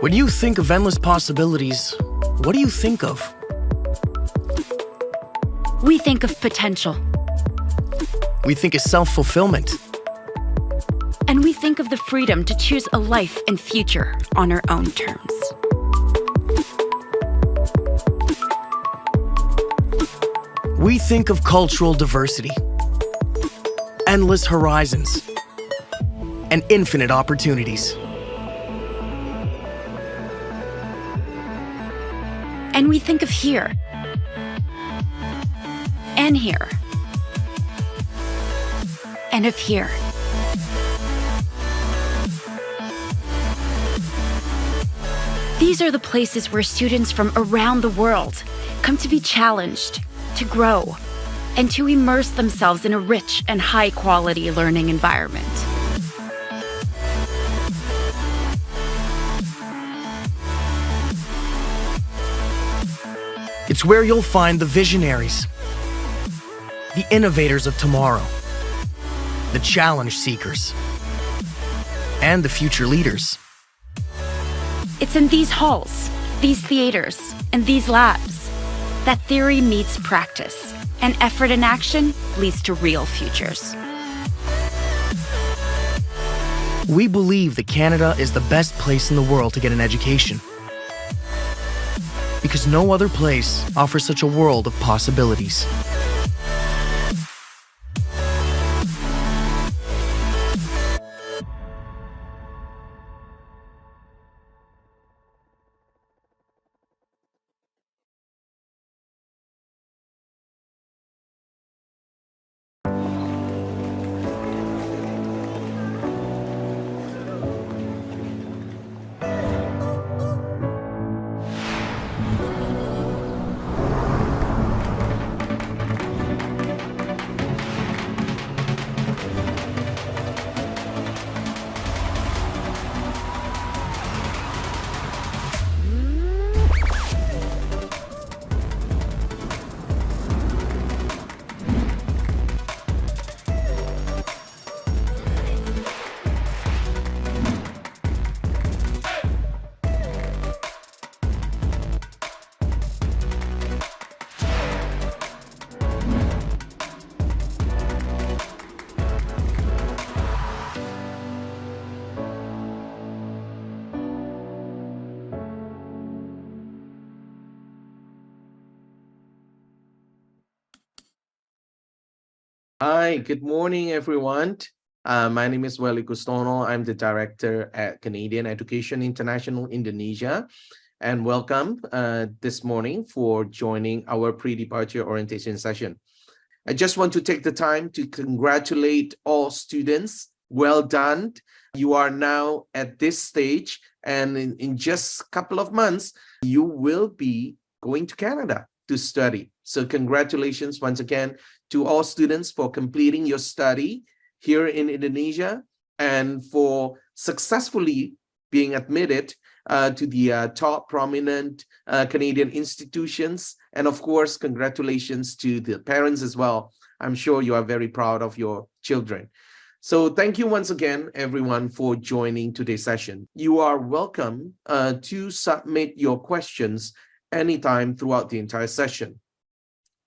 When you think of endless possibilities, what do you think of? We think of potential. We think of self-fulfillment. And we think of the freedom to choose a life and future on our own terms. We think of cultural diversity, endless horizons, and infinite opportunities. And we think of here, and here, and of here. These are the places where students from around the world come to be challenged, to grow, and to immerse themselves in a rich and high-quality learning environment. It's where you'll find the visionaries, the innovators of tomorrow, the challenge seekers, and the future leaders. It's in these halls, these theaters, and these labs that theory meets practice, and effort and action leads to real futures. We believe that Canada is the best place in the world to get an education, because no other place offers such a world of possibilities. Hi, good morning, everyone. My name is Welly Gustono. I'm the director at Canadian Education International Indonesia. And welcome this morning for joining our pre-departure orientation session. I just want to take the time to congratulate all students. Well done. You are now at this stage, and in just a couple of months, you will be going to Canada to study. So congratulations once again to all students for completing your study here in Indonesia and for successfully being admitted to the top prominent Canadian institutions. And of course, congratulations to the parents as well. I'm sure you are very proud of your children. So thank you once again, everyone, for joining today's session. You are welcome to submit your questions anytime throughout the entire session.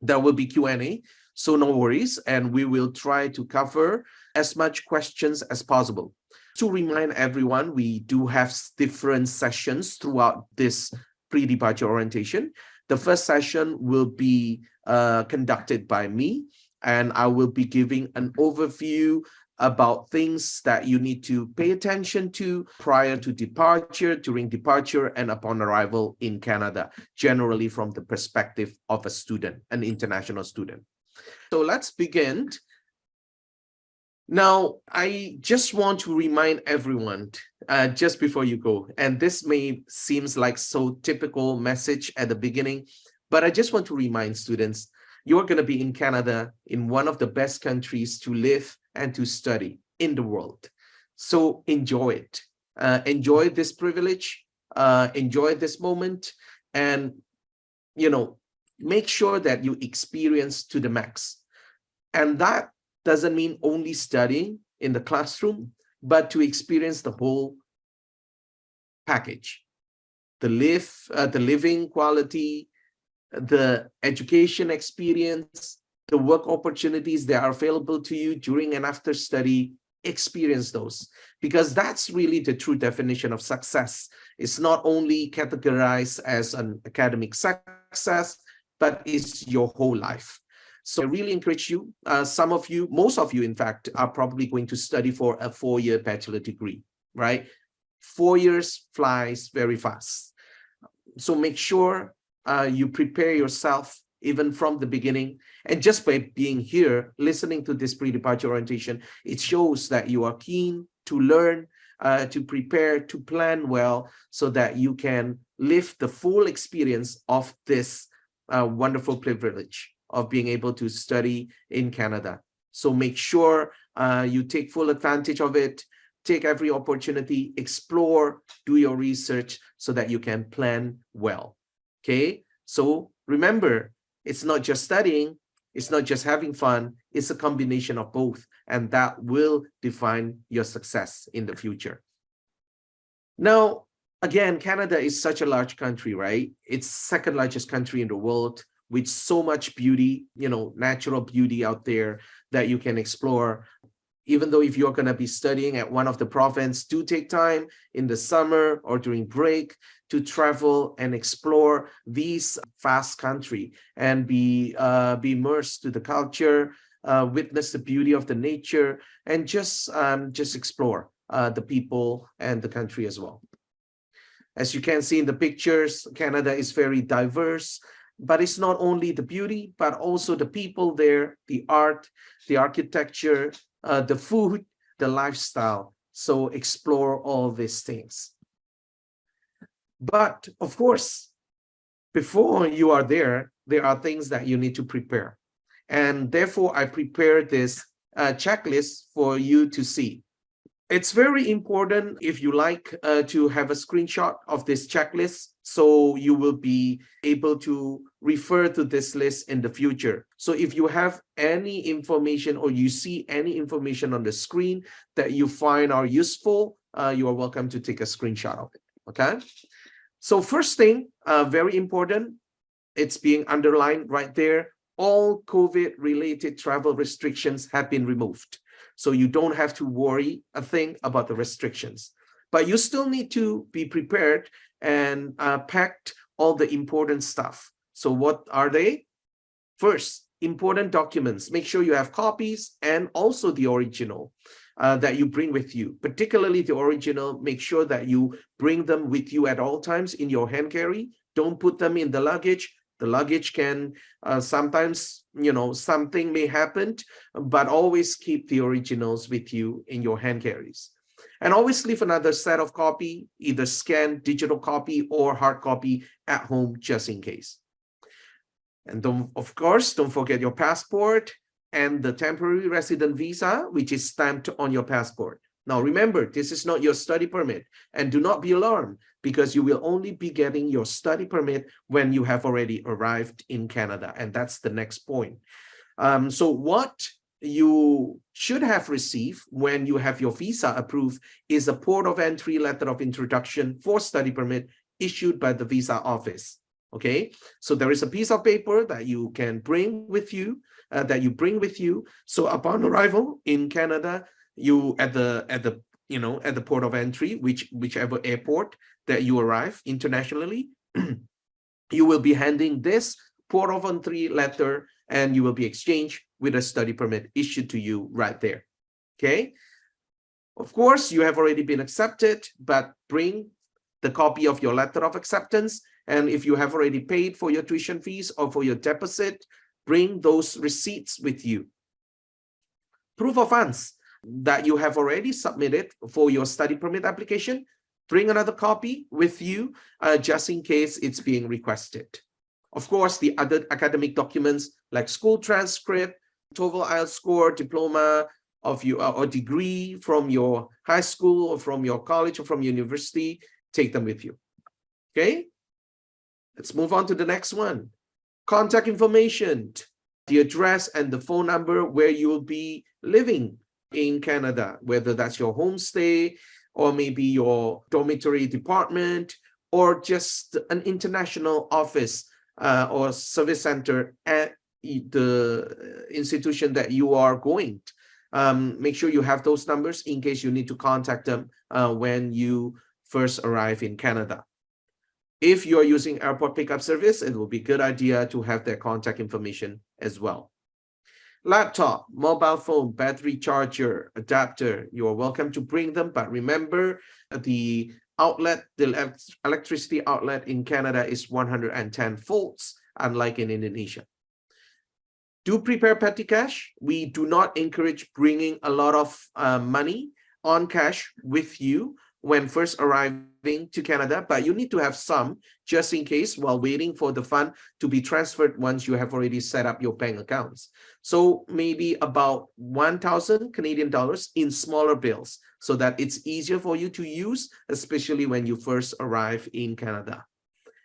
There will be Q&A, so no worries, and we will try to cover as much questions as possible. To remind everyone, we do have different sessions throughout this pre-departure orientation. The first session will be conducted by me, and I will be giving an overview about things that you need to pay attention to prior to departure, during departure, and upon arrival in Canada, generally from the perspective of a student, an international student. So let's begin. Now, I just want to remind everyone, just before you go, and this may seems like so typical message at the beginning, but I just want to remind students, you're going to be in Canada, in one of the best countries to live and to study in the world. So enjoy it. Enjoy this privilege, enjoy this moment, and, make sure that you experience to the max. And that doesn't mean only studying in the classroom, but to experience the whole package. the living quality, the education experience, the work opportunities that are available to you during and after study. Experience those, because that's really the true definition of success. It's not only categorized as an academic success, but it's your whole life. So I really encourage you, some of you, most of you, in fact, are probably going to study for a 4-year bachelor degree, right? 4 years flies very fast. So make sure you prepare yourself even from the beginning. And just by being here, listening to this pre-departure orientation, it shows that you are keen to learn, to prepare, to plan well, so that you can live the full experience of this wonderful privilege of being able to study in Canada. So make sure you take full advantage of it, take every opportunity, explore, do your research so that you can plan well. Okay, so remember, it's not just studying, it's not just having fun, it's a combination of both, and that will define your success in the future. Now, again, Canada is such a large country, right? It's second largest country in the world, with so much beauty, natural beauty out there that you can explore. Even though if you're going to be studying at one of the provinces, do take time in the summer or during break to travel and explore this vast country and be immersed to the culture, witness the beauty of the nature, and just explore the people and the country as well. As you can see in the pictures, Canada is very diverse, but it's not only the beauty, but also the people there, the art, the architecture, the food, the lifestyle. So explore all these things. But of course, before you are there are things that you need to prepare. And therefore, I prepared this checklist for you to see. It's very important, if you like, to have a screenshot of this checklist, so you will be able to refer to this list in the future. So if you have any information or you see any information on the screen that you find are useful, you are welcome to take a screenshot of it, okay? So first thing, very important, it's being underlined right there. All COVID-related travel restrictions have been removed. So you don't have to worry a thing about the restrictions. But you still need to be prepared and packed all the important stuff. So what are they? First, important documents. Make sure you have copies and also the original that you bring with you. Particularly the original, make sure that you bring them with you at all times in your hand carry. Don't put them in the luggage. The luggage can sometimes, something may happen, but always keep the originals with you in your hand carries. And always leave another set of copy, either scanned digital copy or hard copy at home, just in case. And of course, don't forget your passport and the temporary resident visa, which is stamped on your passport. Now, remember, this is not your study permit, and do not be alarmed, because you will only be getting your study permit when you have already arrived in Canada. And that's the next point. So what you should have received when you have your visa approved is a port of entry letter of introduction for study permit issued by the visa office. Okay, so there is a piece of paper that you can bring with you, So upon arrival in Canada, you at the port of entry, whichever airport that you arrive internationally, you will be handing this port of entry letter, and you will be exchanged with a study permit issued to you right there. Okay. Of course, you have already been accepted, but bring the copy of your letter of acceptance. And if you have already paid for your tuition fees or for your deposit, bring those receipts with you. Proof of funds that you have already submitted for your study permit application, bring another copy with you just in case it's being requested. Of course, the other academic documents like school transcript, TOEFL IELTS score, diploma of you or degree from your high school or from your college or from university, take them with you. Okay, let's move on to the next one. Contact information, the address and the phone number where you will be living in Canada, whether that's your homestay or maybe your dormitory department or just an international office or service center at the institution that you are going. Make sure you have those numbers in case you need to contact them when you first arrive in Canada. If you're using airport pickup service, it will be a good idea to have their contact information as well. Laptop, mobile phone, battery charger, adapter, you're welcome to bring them, but remember the outlet, the electricity outlet in Canada is 110 volts, unlike in Indonesia. Do prepare petty cash. We do not encourage bringing a lot of money on cash with you when first arriving to Canada, but you need to have some just in case while waiting for the fund to be transferred once you have already set up your bank accounts. So maybe about 1,000 Canadian dollars in smaller bills so that it's easier for you to use, especially when you first arrive in Canada.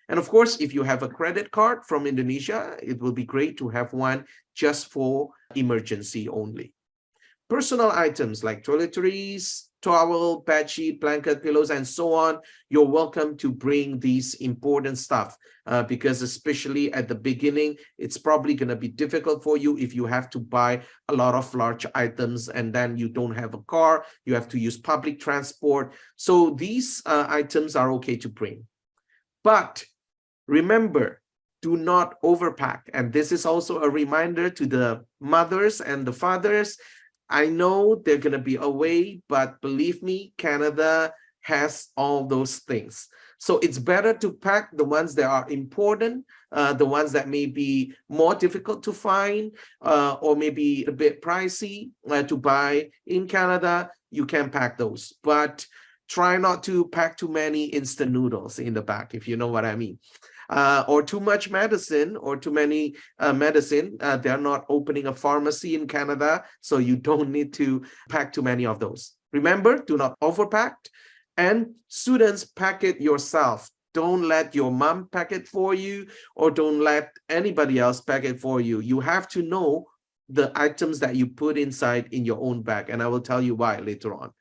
And of course, if you have a credit card from Indonesia, it will be great to have one just for emergency only. Personal items like toiletries, towel, bedsheet, blanket, pillows, and so on, you're welcome to bring these important stuff because especially at the beginning, it's probably going to be difficult for you if you have to buy a lot of large items and then you don't have a car, you have to use public transport. So these items are okay to bring. But remember, do not overpack. And this is also a reminder to the mothers and the fathers. I know they're going to be away, but believe me, Canada has all those things. So it's better to pack the ones that are important, the ones that may be more difficult to find, or maybe a bit pricey to buy in Canada. You can pack those, but try not to pack too many instant noodles in the back, if you know what I mean. Or too much medicine or too many medicine. They're not opening a pharmacy in Canada, so you don't need to pack too many of those. Remember, do not overpack. And students, pack it yourself. Don't let your mom pack it for you or don't let anybody else pack it for you. You have to know the items that you put inside in your own bag, and I will tell you why later on.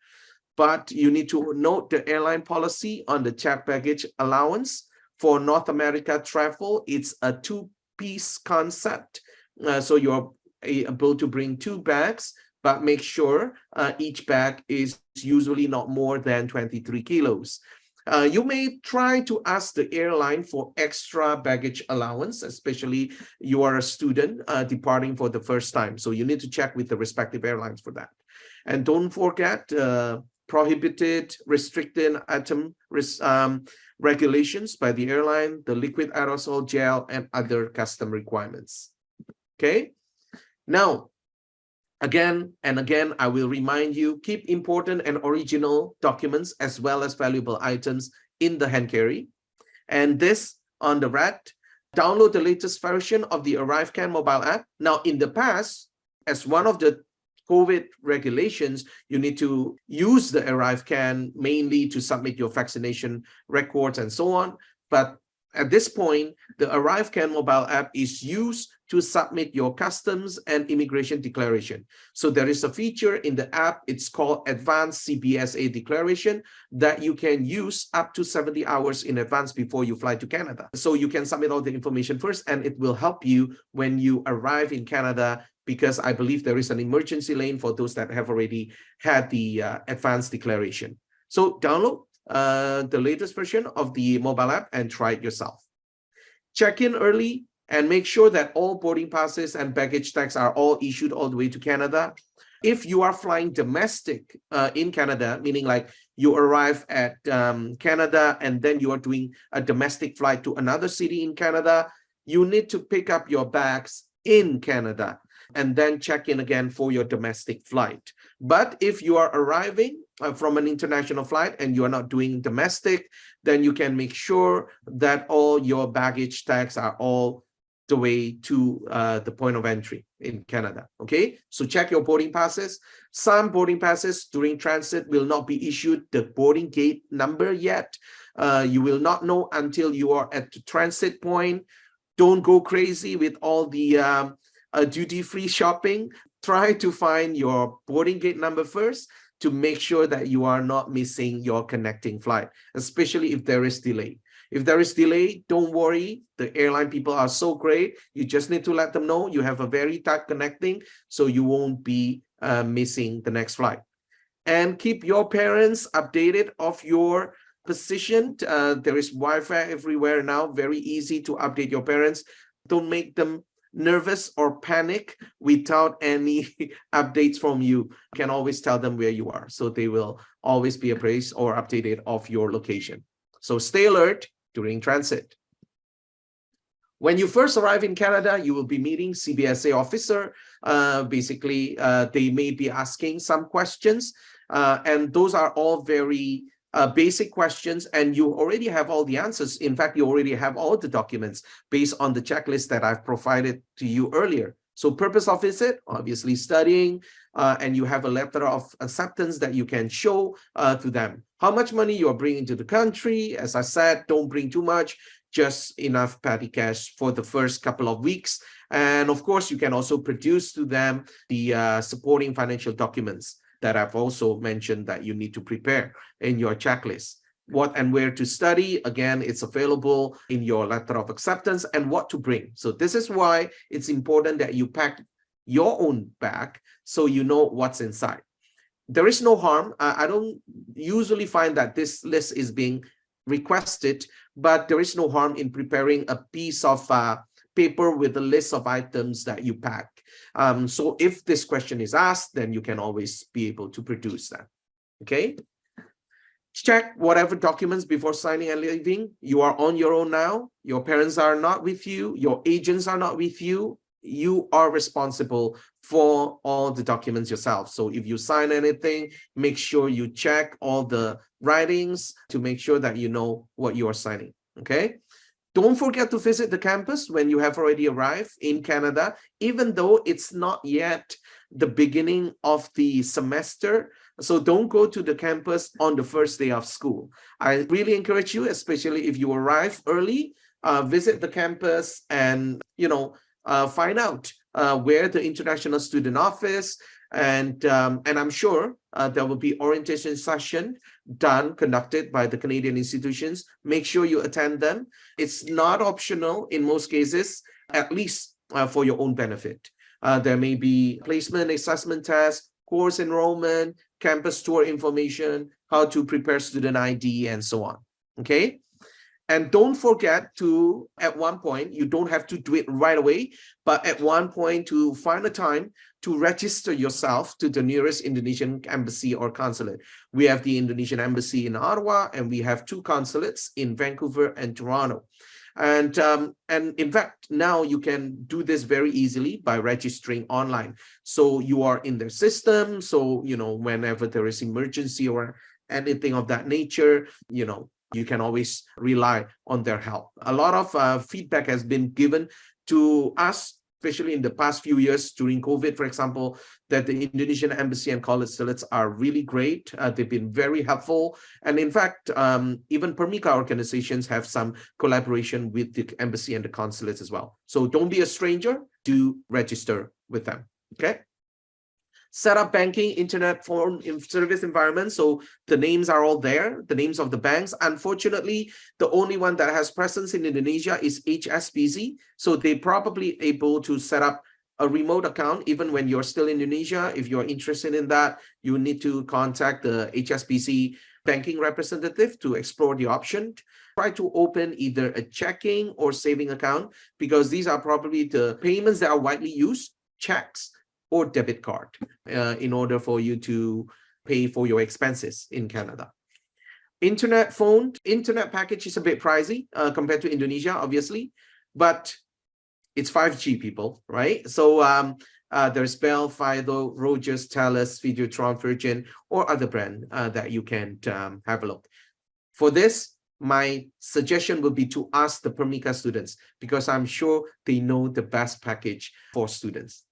But you need to note the airline policy on the checked baggage allowance. For North America travel, it's a two-piece concept. So you're able to bring 2 bags, but make sure each bag is usually not more than 23 kilos. You may try to ask the airline for extra baggage allowance, especially you are a student departing for the first time. So you need to check with the respective airlines for that. And don't forget prohibited, restricted item regulations by the airline, the liquid aerosol gel, and other custom requirements. Okay. Now, again and again, I will remind you, keep important and original documents as well as valuable items in the hand carry. And this on the right, download the latest version of the ArriveCan mobile app. Now, in the past, as one of the COVID regulations, you need to use the ArriveCan mainly to submit your vaccination records and so on. But at this point, the ArriveCan mobile app is used to submit your customs and immigration declaration. So there is a feature in the app, it's called Advanced CBSA Declaration, that you can use up to 70 hours in advance before you fly to Canada. So you can submit all the information first, and it will help you when you arrive in Canada, because I believe there is an emergency lane for those that have already had the advanced declaration. So download the latest version of the mobile app and try it yourself. Check in early and make sure that all boarding passes and baggage tags are all issued all the way to Canada. If you are flying domestic in Canada, meaning like you arrive at Canada and then you are doing a domestic flight to another city in Canada, you need to pick up your bags in Canada and then check in again for your domestic flight. But if you are arriving from an international flight and you are not doing domestic, then you can make sure that all your baggage tags are all the way to the point of entry in Canada. Okay, so check your boarding passes. Some boarding passes during transit will not be issued the boarding gate number yet. You will not know until you are at the transit point. Don't go crazy with all the duty-free shopping. Try to find your boarding gate number first to make sure that you are not missing your connecting flight, especially if there is delay. If there is delay, don't worry. The airline people are so great. You just need to let them know you have a very tight connecting, so you won't be missing the next flight. And keep your parents updated of your position. There is Wi-Fi everywhere now. Very easy to update your parents. Don't make them nervous or panic without any updates from you. You can always tell them where you are, so they will always be appraised or updated of your location. So stay alert during transit. When you first arrive in Canada, you will be meeting CBSA officer. Basically, they may be asking some questions, and those are all very basic questions, and you already have all the answers. In fact, you already have all the documents based on the checklist that I've provided to you earlier. So purpose of visit, obviously studying, and you have a letter of acceptance that you can show to them. How much money you are bringing to the country? As I said, don't bring too much, just enough petty cash for the first couple of weeks. And of course, you can also produce to them the supporting financial documents that I've also mentioned that you need to prepare in your checklist. What and where to study, again, it's available in your letter of acceptance, and what to bring. So this is why it's important that you pack your own bag so you know what's inside. There is no harm. I don't usually find that this list is being requested, but there is no harm in preparing a piece of paper with a list of items that you pack. So if this question is asked, then you can always be able to produce that. Okay. Check whatever documents before signing and leaving. You are on your own now. Your parents are not with you. Your agents are not with you. You are responsible for all the documents yourself. So if you sign anything, make sure you check all the writings to make sure that you know what you are signing. Okay. Don't forget to visit the campus when you have already arrived in Canada, even though it's not yet the beginning of the semester. So don't go to the campus on the first day of school. I really encourage you, especially if you arrive early, visit the campus and, find out where the International Student Office, and I'm sure there will be orientation session conducted by the Canadian institutions. Make sure you attend them. It's not optional in most cases, at least for your own benefit. There may be placement assessment tests, course enrollment, campus tour information, how to prepare student ID, and so on. Okay. And don't forget to, at one point, you don't have to do it right away, but at one point to find a time to register yourself to the nearest Indonesian embassy or consulate. We have the Indonesian embassy in Ottawa, and we have 2 consulates in Vancouver and Toronto. And in fact, now you can do this very easily by registering online. So you are in their system. So, whenever there is emergency or anything of that nature, you can always rely on their help. A lot of feedback has been given to us, especially in the past few years during COVID, for example, that the Indonesian embassy and consulates are really great. They've been very helpful. And in fact, even Permika organizations have some collaboration with the embassy and the consulates as well. So don't be a stranger, do register with them, okay? Set up banking, internet, phone service environment. So the names are all there, the names of the banks. Unfortunately, the only one that has presence in Indonesia is HSBC. So they probably able to set up a remote account even when you're still in Indonesia. If you're interested in that, you need to contact the HSBC banking representative to explore the option. Try to open either a checking or saving account, because these are probably the payments that are widely used, checks or debit card, in order for you to pay for your expenses in Canada. Internet package is a bit pricey compared to Indonesia, obviously, but it's 5G, people, right? So there's Bell, Fido, Rogers, Telus, Videotron, Virgin, or other brand that you can have a look. For this, my suggestion would be to ask the Permika students, because I'm sure they know the best package for students.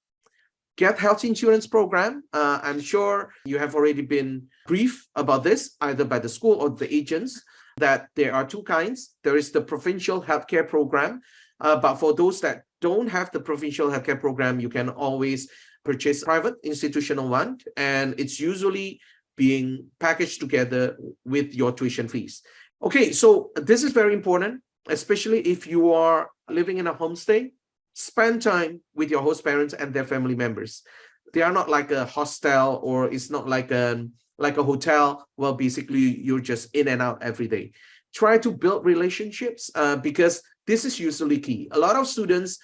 Get health insurance program. I'm sure you have already been briefed about this, either by the school or the agents, that there are 2 kinds. There is the provincial healthcare program, but for those that don't have the provincial healthcare program, you can always purchase private institutional one, and it's usually being packaged together with your tuition fees. Okay, so this is very important, especially if you are living in a homestay. Spend time with your host parents and their family members. They are not like a hostel, or it's not like a hotel. Well, basically you're just in and out every day. Try to build relationships, because this is usually key. A lot of students,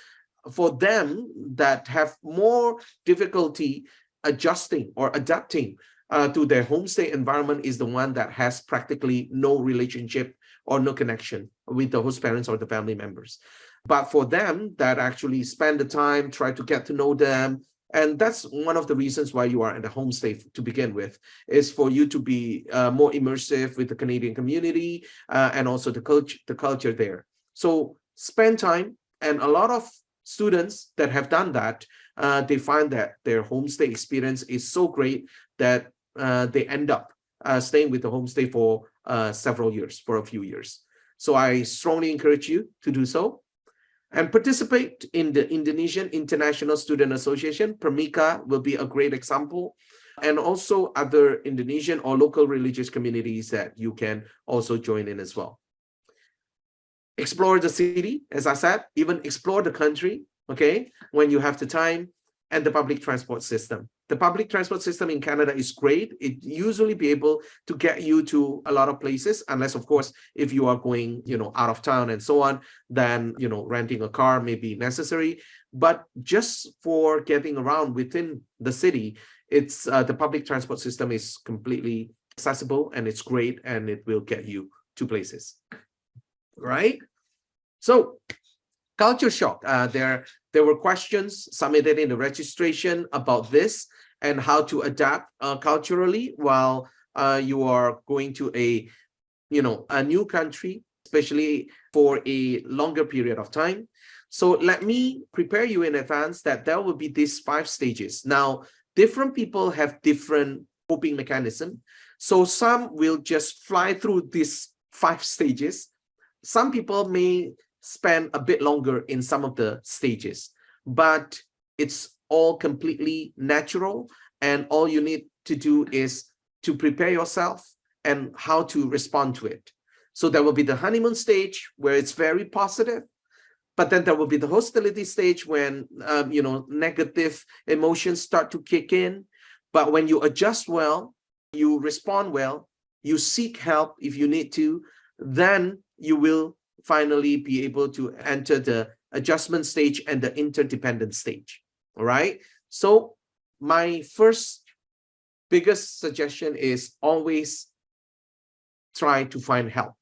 for them that have more difficulty adjusting or adapting to their homestay environment, is the one that has practically no relationship or no connection with the host parents or the family members. But for them that actually spend the time, try to get to know them, and that's one of the reasons why you are in the homestay to begin with, is for you to be more immersive with the Canadian community, and also the culture there. So spend time, and a lot of students that have done that, they find that their homestay experience is so great that they end up staying with the homestay for several years, for a few years. So I strongly encourage you to do so. And participate in the Indonesian International Student Association. PERMIKA will be a great example. And also other Indonesian or local religious communities that you can also join in as well. Explore the city, as I said, even explore the country, okay, when you have the time, and the public transport system. The public transport system in Canada is great. It usually be able to get you to a lot of places, unless, of course, if you are going, out of town and so on, then, renting a car may be necessary. But just for getting around within the city, it's the public transport system is completely accessible, and it's great, and it will get you to places, right? So, culture shock. There were questions submitted in the registration about this and how to adapt culturally while you are going to a new country, especially for a longer period of time. So let me prepare you in advance that there will be these 5 stages. Now, different people have different coping mechanism. So some will just fly through these 5 stages. Some people may spend a bit longer in some of the stages, but it's all completely natural, and all you need to do is to prepare yourself and how to respond to it. So there will be the honeymoon stage where it's very positive, but then there will be the hostility stage when negative emotions start to kick in. But when you adjust well, you respond well, you seek help if you need to, then you will finally be able to enter the adjustment stage and the interdependent stage. All right. So my first biggest suggestion is always try to find help,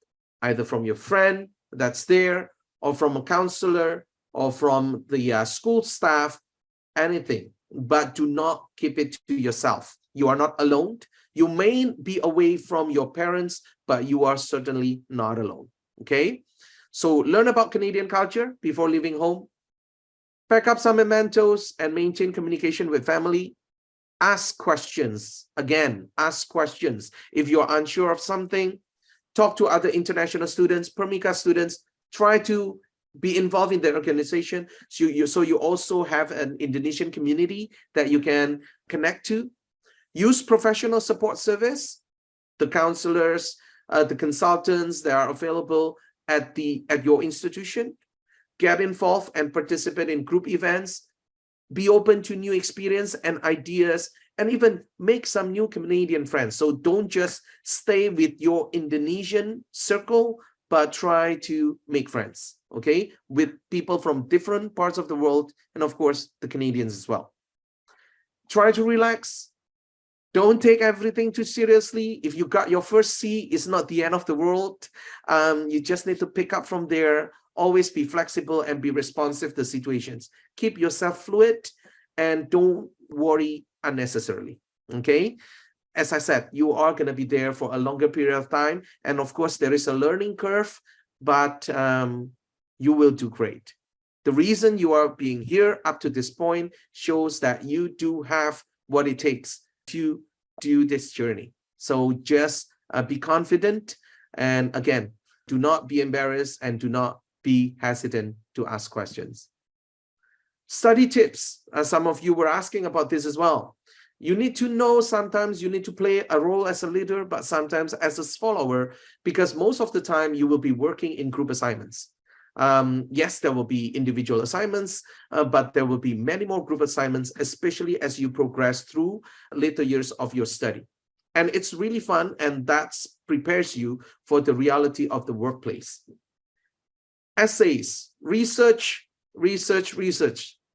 either from your friend that's there, or from a counselor, or from the school staff, anything, but do not keep it to yourself. You are not alone. You may be away from your parents, but you are certainly not alone. Okay. So learn about Canadian culture before leaving home. Pack up some mementos and maintain communication with family. Ask questions. Again, ask questions. If you're unsure of something, talk to other international students, PERMIKA students. Try to be involved in the organization. So you also have an Indonesian community that you can connect to. Use professional support service, the counselors, the consultants that are available at your institution. Get involved and participate in group events. Be open to new experience and ideas, and even make some new Canadian friends. So don't just stay with your Indonesian circle, but try to make friends, okay, with people from different parts of the world, and of course the Canadians as well. Try to relax. Don't take everything too seriously. If you got your first C, it's not the end of the world. You just need to pick up from there. Always be flexible and be responsive to situations. Keep yourself fluid and don't worry unnecessarily, okay? As I said, you are going to be there for a longer period of time. And of course, there is a learning curve, but you will do great. The reason you are being here up to this point shows that you do have what it takes to do this journey. So just be confident, and again, do not be embarrassed and do not be hesitant to ask questions. Study tips. Some of you were asking about this as well. You need to know sometimes you need to play a role as a leader, but sometimes as a follower, because most of the time you will be working in group assignments. Yes, there will be individual assignments, but there will be many more group assignments, especially as you progress through later years of your study. And it's really fun, and that prepares you for the reality of the workplace. Essays, research.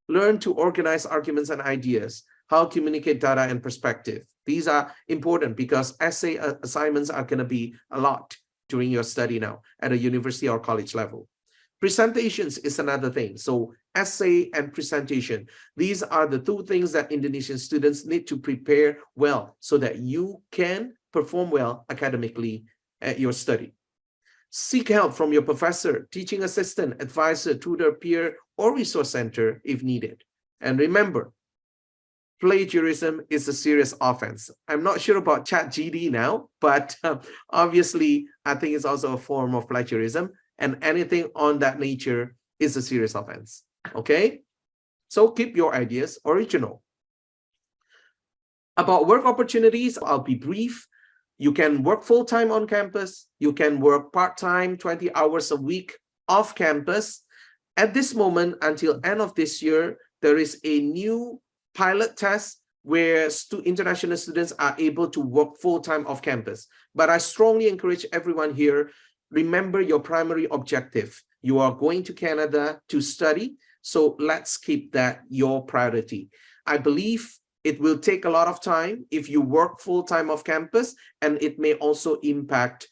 Learn to organize arguments and ideas, how to communicate data and perspective. These are important because essay assignments are going to be a lot during your study now at a university or college level. Presentations is another thing. So essay and presentation, these are the two things that Indonesian students need to prepare well so that you can perform well academically at your study. Seek help from your professor, teaching assistant, advisor, tutor, peer, or resource center if needed. And remember, plagiarism is a serious offense. I'm not sure about ChatGPT now, but obviously, I think it's also a form of plagiarism, and anything on that nature is a serious offense. Okay? So keep your ideas original. About work opportunities, I'll be brief. You can work full-time on campus. You can work part-time, 20 hours a week off campus. At this moment, until end of this year, there is a new pilot test where international students are able to work full-time off campus. But I strongly encourage everyone here, remember your primary objective. You are going to Canada to study, so let's keep that your priority. I believe it will take a lot of time if you work full-time off campus, and it may also impact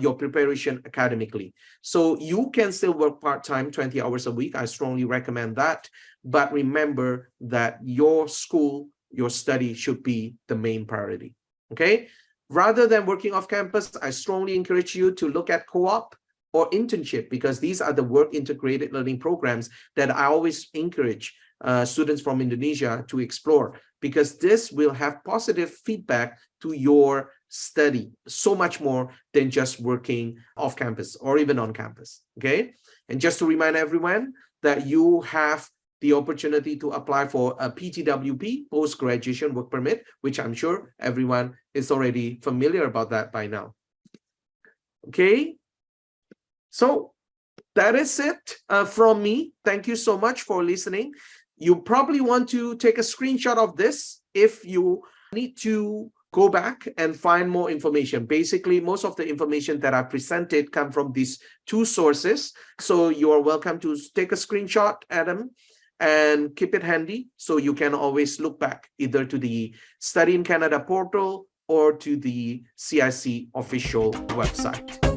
your preparation academically. So you can still work part-time, 20 hours a week. I strongly recommend that. But remember that your school, your study should be the main priority. Okay? Rather than working off campus, I strongly encourage you to look at co-op or internship, because these are the work integrated learning programs that I always encourage students from Indonesia to explore, because this will have positive feedback to your study, so much more than just working off campus or even on campus. Okay? And just to remind everyone that you have the opportunity to apply for a PTWP, post-graduation work permit, which I'm sure everyone is already familiar about that by now. Okay, so that is it from me. Thank you so much for listening. You probably want to take a screenshot of this if you need to go back and find more information. Basically, most of the information that I presented come from these two sources. So you are welcome to take a screenshot, Adam, and keep it handy so you can always look back either to the Study in Canada portal or to the CIC official website.